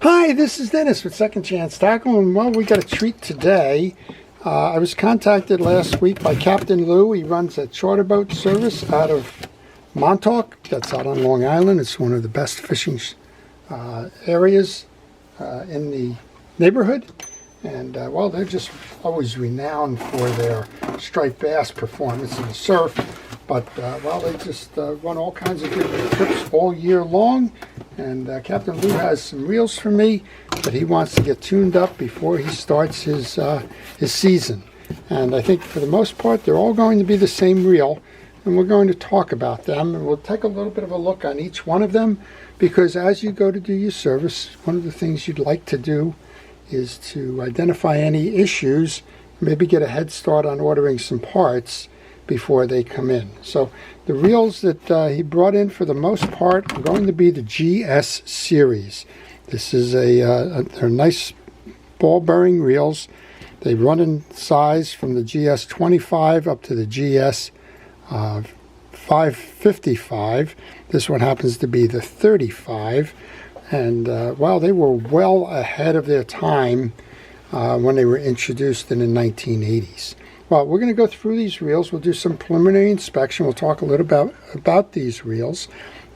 Hi, this is Dennis with Second Chance Tackle, and well, we got a treat today. I was contacted last week by Captain Lou. He runs a charter boat service out of Montauk. That's out on Long Island. It's one of the best fishing areas in the neighborhood. And well, they're just always renowned for their striped bass performance in the surf. But well, they just run all kinds of good trips all year long. And Captain Lou has some reels for me, but he wants to get tuned up before he starts his season. And I think for the most part, they're all going to be the same reel. And we're going to talk about them. And we'll take a little bit of a look on each one of them, because as you go to do your service, one of the things you'd like to do is to identify any issues, maybe get a head start on ordering some parts before they come in. So the reels that he brought in for the most part are going to be the GS series. This is they're nice ball bearing reels. They run in size from the GS 25 up to the GS 555. This one happens to be the 35. And well, they were well ahead of their time when they were introduced in the 1980s. Well, we're going to go through these reels. We'll do some preliminary inspection. We'll talk a little about these reels.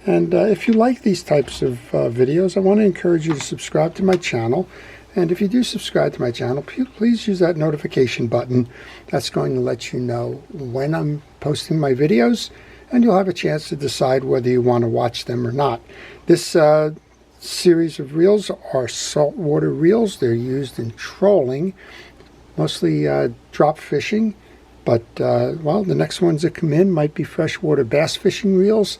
And if you like these types of videos, I want to encourage you to subscribe to my channel. And if you do subscribe to my channel, please use that notification button. That's going to let you know when I'm posting my videos, and you'll have a chance to decide whether you want to watch them or not. This series of reels are saltwater reels. They're used in trolling, mostly drop fishing, but well, the next ones that come in might be freshwater bass fishing reels,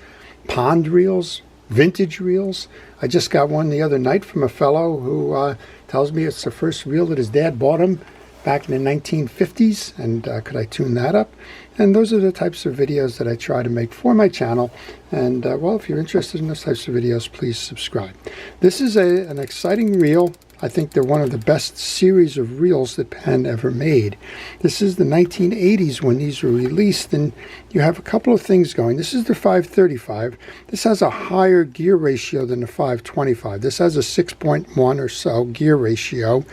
pond reels, vintage reels. I just got one the other night from a fellow who tells me it's the first reel that his dad bought him back in the 1950s, and could I tune that up? And those are the types of videos that I try to make for my channel. And well, if you're interested in those types of videos, please subscribe. This is an exciting reel. I think they're one of the best series of reels that Penn ever made. This is the 1980s when these were released, and you have a couple of things going. This is the 535. This has a higher gear ratio than the 525. This has a 6.1 or so gear ratio.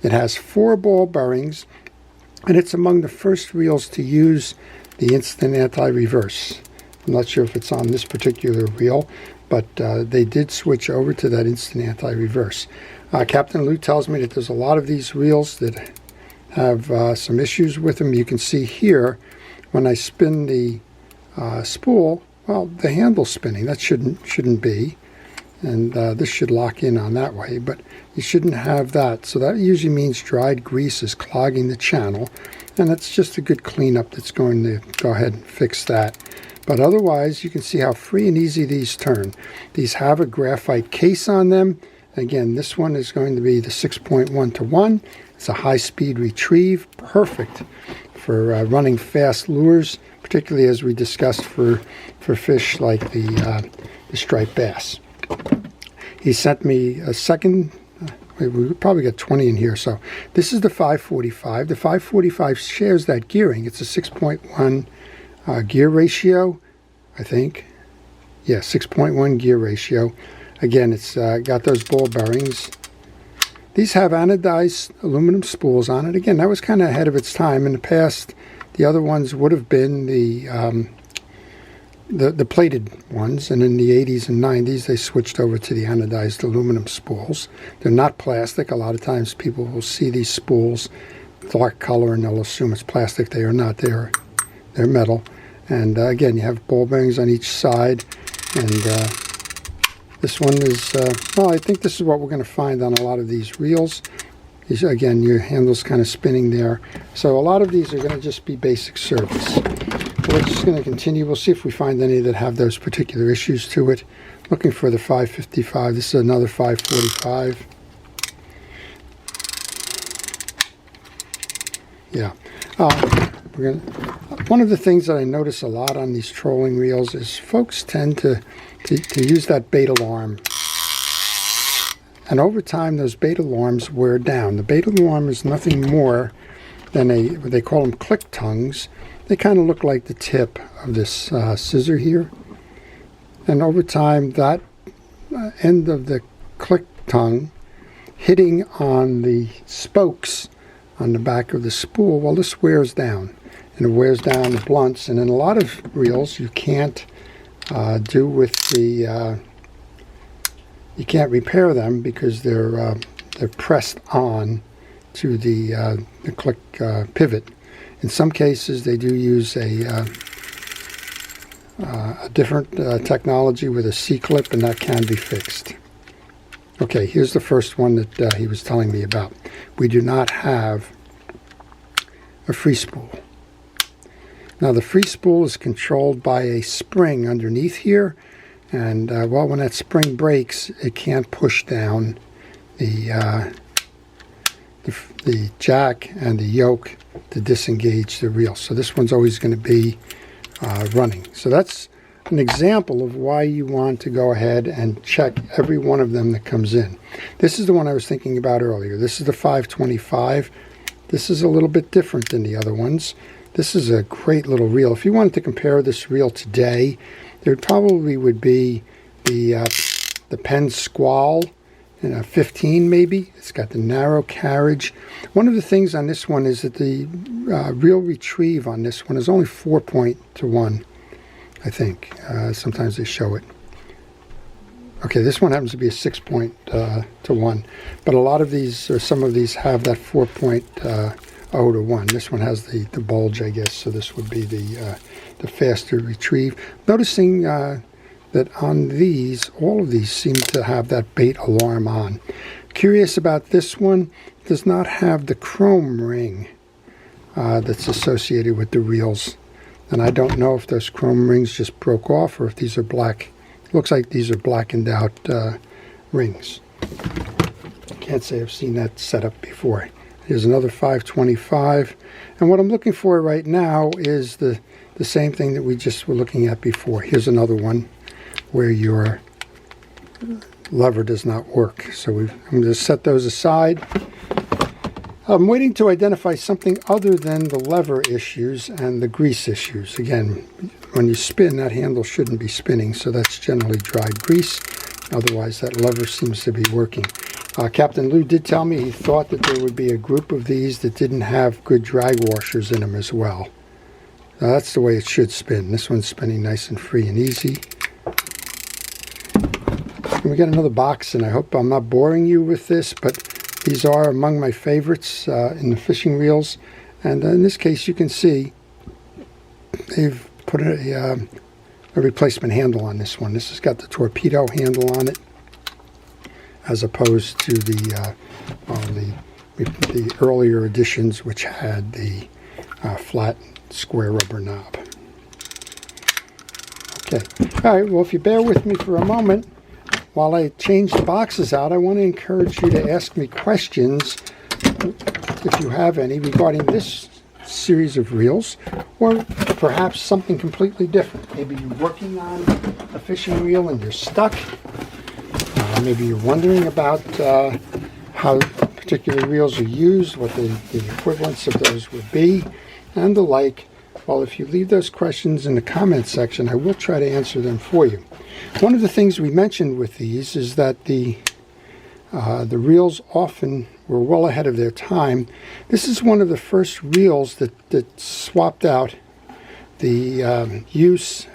It has 4 ball bearings, and it's among the first reels to use the instant anti-reverse. I'm not sure if it's on this particular reel, but they did switch over to that instant anti-reverse. Captain Lou tells me that there's a lot of these reels that have some issues with them. You can see here when I spin the spool, well, the handle's spinning. That shouldn't be, and this should lock in on that way, but you shouldn't have that. So that usually means dried grease is clogging the channel, and that's just a good cleanup that's going to go ahead and fix that. But otherwise, you can see how free and easy these turn. These have a graphite case on them. Again, this one is going to be the 6.1 to 1. It's a high-speed retrieve, perfect for running fast lures, particularly as we discussed for fish like the striped bass. He sent me a second. We probably got 20 in here. So this is the 545. The 545 shares that gearing. It's a 6.1 gear ratio, I think. Yeah, 6.1 gear ratio. Again, it's got those ball bearings. These have anodized aluminum spools on it. Again, that was kind of ahead of its time. In the past, the other ones would have been the plated ones, and in the 80s and 90s, they switched over to the anodized aluminum spools. They're not plastic. A lot of times people will see these spools dark color, and they'll assume it's plastic. They are not. They're metal. And again, you have ball bearings on each side, and this one is, well, I think this is what we're going to find on a lot of these reels. Again, your handle's kind of spinning there. So a lot of these are going to just be basic service. We're just going to continue. We'll see if we find any that have those particular issues to it. Looking for the 555. This is another 545. Yeah. One of the things that I notice a lot on these trolling reels is folks tend to use that bait alarm. And over time, those bait alarms wear down. The bait alarm is nothing more than what they call them click tongues. They kind of look like the tip of this scissor here. And over time, that end of the click tongue hitting on the spokes on the back of the spool, well, this wears down. And it wears down the blunts. And in a lot of reels, you can't do with the... you can't repair them because they're pressed on to the click pivot. In some cases, they do use a different technology with a C-clip, and that can be fixed. Okay, here's the first one that he was telling me about. We do not have a free spool. Now, the free spool is controlled by a spring underneath here, and well, when that spring breaks, it can't push down the jack and the yoke to disengage the reel. So this one's always going to be running. So that's an example of why you want to go ahead and check every one of them that comes in. This is the one I was thinking about earlier. This is the 525. This is a little bit different than the other ones. This is a great little reel. If you wanted to compare this reel today, there probably would be the Penn Squall in a 15 maybe. It's got the narrow carriage. One of the things on this one is that the reel retrieve on this one is only 4.1, I think. Sometimes they show it. Okay, this one happens to be a 6.1, but a lot of these, or some of these, have that 4.0 to 1. This one has the bulge, I guess, so this would be the faster retrieve. Noticing that on these, all of these seem to have that bait alarm on. Curious about this one, it does not have the chrome ring that's associated with the reels. And I don't know if those chrome rings just broke off or if these are black. Looks like these are blackened out rings. Can't say I've seen that set up before. Here's another 525. And what I'm looking for right now is the same thing that we just were looking at before. Here's another one where your lever does not work. So I'm going to set those aside. I'm waiting to identify something other than the lever issues and the grease issues. Again, when you spin, that handle shouldn't be spinning, so that's generally dry grease. Otherwise, that lever seems to be working. Captain Lou did tell me he thought that there would be a group of these that didn't have good drag washers in them as well. Now, that's the way it should spin. This one's spinning nice and free and easy. And we got another box, and I hope I'm not boring you with this, but these are among my favorites in the fishing reels. And in this case, you can see they've put a replacement handle on this one. This has got the torpedo handle on it, as opposed to the earlier editions, which had the flat square rubber knob. Okay. All right. Well, if you bear with me for a moment, while I change the boxes out, I want to encourage you to ask me questions, if you have any, regarding this series of reels, or perhaps something completely different. Maybe you're working on a fishing reel and you're stuck. Maybe you're wondering about how particular reels are used, what the equivalents of those would be, and the like. Well, if you leave those questions in the comment section, I will try to answer them for you. One of the things we mentioned with these is that the reels often were well ahead of their time. This is one of the first reels that swapped out the use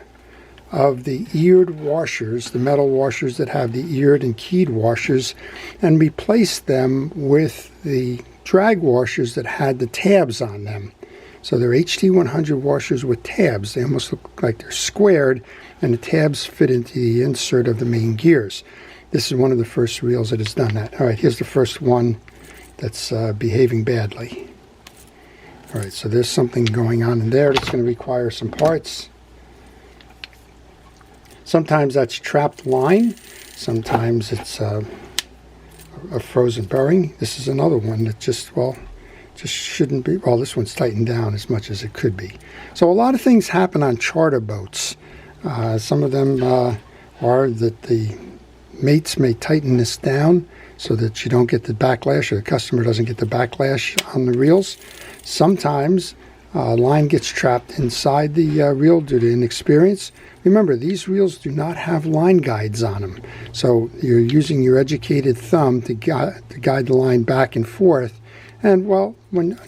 of the eared washers, the metal washers that have the eared and keyed washers, and replaced them with the drag washers that had the tabs on them. So they're HT100 washers with tabs. They almost look like they're squared, and the tabs fit into the insert of the main gears. This is one of the first reels that has done that. All right, here's the first one that's behaving badly. All right, so there's something going on in there that's going to require some parts. Sometimes that's trapped line. Sometimes it's a frozen bearing. This is another one that just shouldn't be. Well, this one's tightened down as much as it could be. So a lot of things happen on charter boats. Some of them are that the mates may tighten this down so that you don't get the backlash, or the customer doesn't get the backlash on the reels. Sometimes line gets trapped inside the reel due to inexperience. Remember, these reels do not have line guides on them, so you're using your educated thumb to guide the line back and forth. And well, when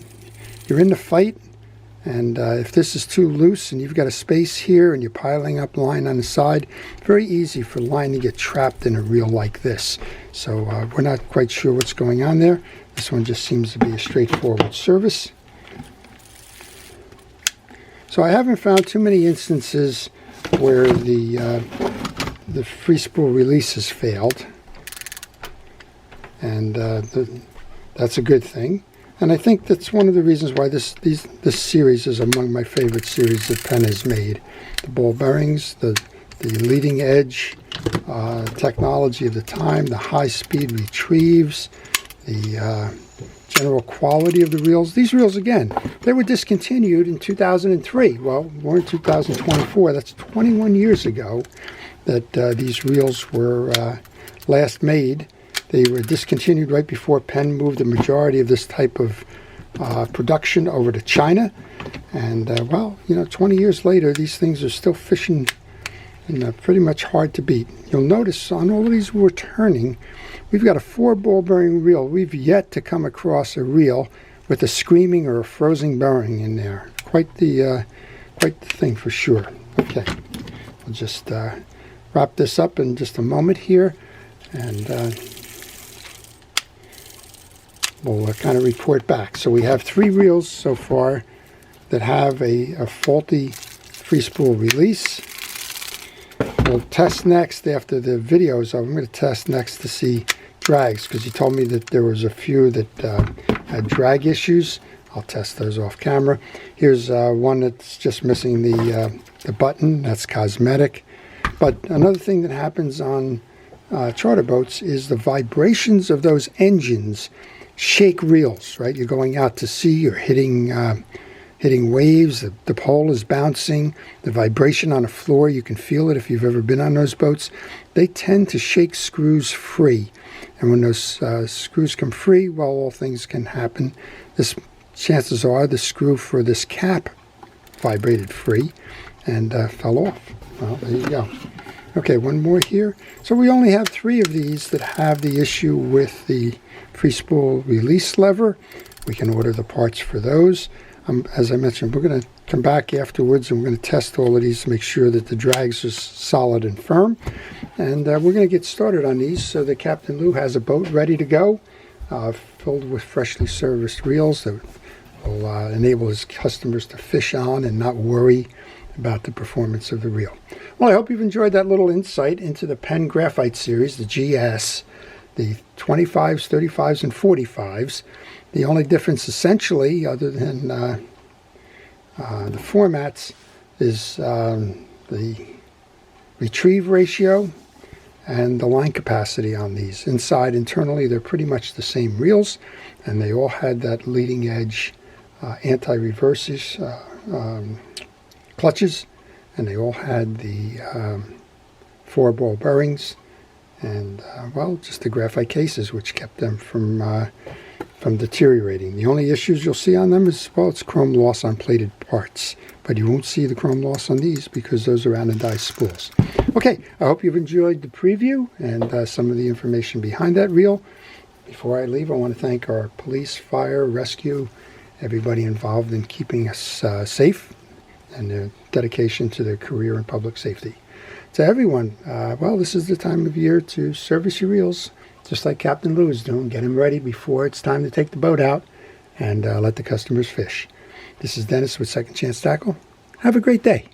you're in the fight, and if this is too loose and you've got a space here and you're piling up line on the side, very easy for line to get trapped in a reel like this. So we're not quite sure what's going on there. This one just seems to be a straightforward service. So I haven't found too many instances where the free spool release has failed, and that's a good thing. And I think that's one of the reasons why this series is among my favorite series that Penn has made. The ball bearings, the leading edge technology of the time, the high-speed retrieves, the general quality of the reels. These reels, again, they were discontinued in 2003. Well, we're in 2024. That's 21 years ago that these reels were last made. They were discontinued right before Penn moved the majority of this type of production over to China. And, well, 20 years later, these things are still fishing and pretty much hard to beat. You'll notice on all of these we're turning, we've got a 4-ball bearing reel. We've yet to come across a reel with a screaming or a frozen bearing in there. Quite the thing for sure. Okay, we'll just wrap this up in just a moment here, and we'll kind of report back. So we have 3 reels so far that have a faulty free spool release. We'll test next after the video is over. I'm going to test next to see drags, because you told me that there was a few that had drag issues. I'll test those off camera. Here's one that's just missing the button. That's cosmetic. But another thing that happens on charter boats is the vibrations of those engines shake reels, right? You're going out to sea, you're hitting waves, the pole is bouncing, the vibration on the floor, you can feel it if you've ever been on those boats. They tend to shake screws free. And when those screws come free, well, all things can happen. Chances are the screw for this cap vibrated free and fell off. Well, there you go. Okay, one more here. So we only have 3 of these that have the issue with the free spool release lever. We can order the parts for those. As I mentioned, we're going to come back afterwards and we're going to test all of these to make sure that the drags are solid and firm. And we're going to get started on these so that Captain Lou has a boat ready to go, filled with freshly serviced reels that will enable his customers to fish on and not worry about the performance of the reel. Well, I hope you've enjoyed that little insight into the Penn Graphite series, the GS, the 25s, 35s, and 45s. The only difference essentially, other than the formats, is the retrieve ratio and the line capacity on these. Inside, internally, they're pretty much the same reels, and they all had that leading edge anti-reverses clutches, and they all had the 4-ball bearings, and well, just the graphite cases, which kept them from deteriorating. The only issues you'll see on them is, well, it's chrome loss on plated parts, but you won't see the chrome loss on these because those are anodized spools. Okay, I hope you've enjoyed the preview and some of the information behind that reel. Before I leave, I want to thank our police, fire, rescue, everybody involved in keeping us safe, and their dedication to their career in public safety. To everyone, well, this is the time of year to service your reels, just like Captain Lou is doing. Get them ready before it's time to take the boat out and let the customers fish. This is Dennis with Second Chance Tackle. Have a great day.